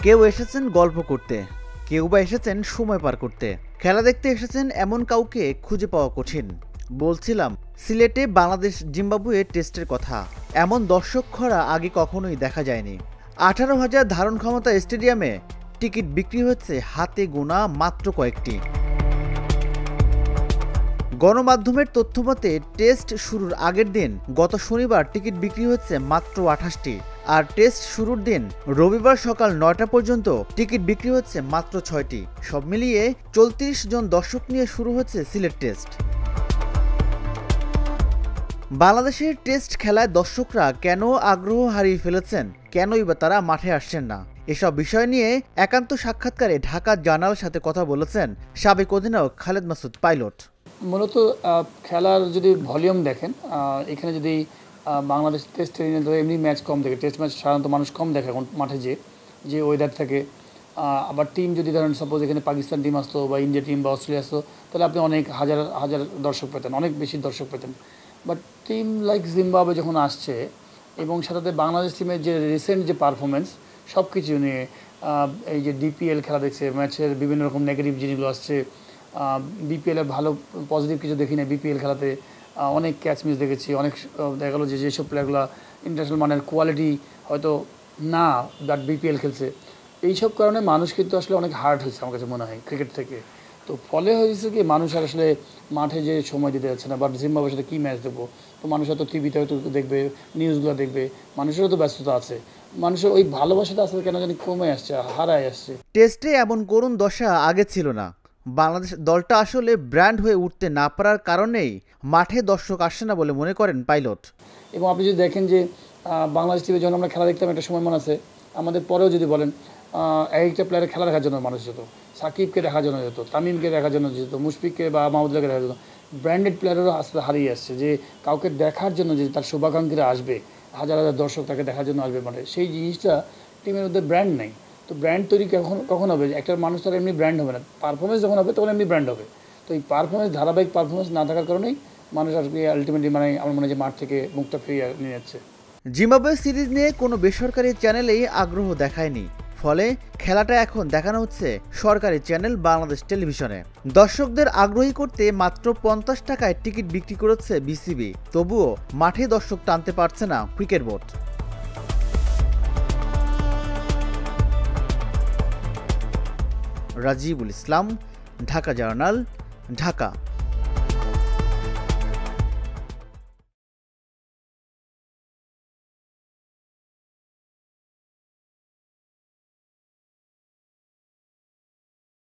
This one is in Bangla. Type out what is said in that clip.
কেউ এসেছেন গল্প করতে, কেউ বা এসেছেন সময় পার করতে। খেলা দেখতে এসেছেন এমন কাউকে খুঁজে পাওয়া কঠিন। বলছিলাম সিলেটে বাংলাদেশ জিম্বাবুয়ে টেস্টের কথা। এমন দর্শক খরা আগে কখনোই দেখা যায়নি। 18,000 ধারণ ক্ষমতা স্টেডিয়ামে টিকিট বিক্রি হচ্ছে হাতে গোনা মাত্র কয়েকটি। গণমাধ্যমের তথ্যমতে টেস্ট শুরুর আগের দিন গত শনিবার টিকিট বিক্রি হচ্ছে মাত্র 28টি, আর টেস্ট শুরুর দিন রবিবার সকাল 9টা পর্যন্ত টিকিট বিক্রি হচ্ছে মাত্র 6টি। সব মিলিয়ে 34 জন দর্শক নিয়ে শুরু হচ্ছে সিলেট টেস্ট। বাংলাদেশের টেস্ট খেলায় দর্শকরা কেন আগ্রহ হারিয়ে ফেলেছেন, কেনই বা তারা মাঠে আসছেন না, এসব বিষয় নিয়ে একান্ত সাক্ষাৎকারে ঢাকা জার্নালের সাথে কথা বলেছেন সাবেক অধিনায়ক খালেদ মাসুদ পাইলট। মূলত খেলার যদি ভলিউম দেখেন, এখানে যদি বাংলাদেশ টেস্ট এমনি ম্যাচ কম দেখে, টেস্ট ম্যাচ সাধারণত মানুষ কম দেখে এখন মাঠে যে ওয়েদার থাকে। আবার টিম যদি ধরেন সাপোজ এখানে পাকিস্তান টিম আসতো বা ইন্ডিয়া টিম বা অস্ট্রেলিয়া আসতো, তাহলে আপনি অনেক হাজার হাজার দর্শক পেতেন, অনেক বেশি দর্শক পেতেন। বাট টিম লাইক জিম্বাবুয়ে যখন আসছে এবং সাথে বাংলাদেশ টিমের যে রিসেন্ট যে পারফরমেন্স সব কিছু নিয়ে, এই যে ডিপিএল খেলা দেখছে, ম্যাচের বিভিন্ন রকম নেগেটিভ জিনিসগুলো আসছে, বিপিএলের ভালো পজিটিভ কিছু দেখি না। বিপিএল খেলাতে অনেক ক্যাচ মিস দেখেছি, অনেক দেখা গেলো যেসব প্লেয়ারগুলো ইন্টারন্যাশনাল মানের কোয়ালিটি হয়তো না, বাট বিপিএল খেলছে। এইসব কারণে মানুষ কিন্তু আসলে অনেক হার্ট হয়েছে আমার কাছে মনে হয় ক্রিকেট থেকে। তো ফলে হয়েছে কি, মানুষ আর আসলে মাঠে যে সময় দিতে যাচ্ছে না। বাট জিম্বাবুয়ের সাথে কী ম্যাচ দেবো, তো মানুষ হয়তো টিভিতে হয়তো দেখবে, নিউজগুলো দেখবে, মানুষেরও তো ব্যস্ততা আছে। মানুষের ওই ভালোবাসাটা আসলে কেন জানি কমে আসছে, হারায় আসছে। টেস্টে এমন করুণ দশা আগে ছিল না। বাংলাদেশ দলটা আসলে ব্র্যান্ড হয়ে উঠতে না পারার কারণেই মাঠে দর্শক আসছে না বলে মনে করেন পাইলট। এবং আপনি যদি দেখেন যে বাংলাদেশ টিভি যখন আমরা খেলা দেখতাম, একটা সময় মনে আছে আমাদের, পরেও যদি বলেন একটা প্লেয়ারের খেলা দেখার জন্য মানুষ যেত, সাকিবকে দেখার জন্য যেত, তামিমকে দেখার জন্য যেত, মুশফিককে বা মাহমুদুল্লাহকে দেখার জন্য। ব্র্যান্ডেড প্লেয়ারেরও আস্তে হারিয়ে আসছে, যে কাউকে দেখার জন্য যে তার শুভাকাঙ্ক্ষীরা আসবে, হাজার হাজার দর্শক তাকে দেখার জন্য আসবে মাঠে, সেই জিনিসটা টিমের মধ্যে ব্র্যান্ড নেই। তো ব্র্যান্ড তৈরি কখন হবে? একটা মানুষ তার এমনি ব্র্যান্ড হবে না, পারফরমেন্স যখন হবে তখন এমনি ব্র্যান্ড হবে। তো এই পারফরমেন্স, ধারাবাহিক পারফরমেন্স না থাকার কারণেই মানুষ আসবে আলটিমেটলি, মানে আমার মনে হয় যে মাঠ থেকে মুখটা ফিরিয়ে নিয়ে যাচ্ছে। জিম্বাবুয়ে সিরিজ নিয়ে কোনো বেসরকারি চ্যানেলেই আগ্রহ দেখায়নি, ফলে খেলাটা এখন দেখানো হচ্ছে সরকারি চ্যানেল বাংলাদেশ টেলিভিশনে। দর্শকদের আগ্রহী করতে মাত্র 50 টাকায় টিকিট বিক্রি করেছে বিসিবি, তবুও মাঠে দর্শক টানতে পারছে না ক্রিকেট বোর্ড। রাজিবুল ইসলাম, ঢাকা জার্নাল, ঢাকা।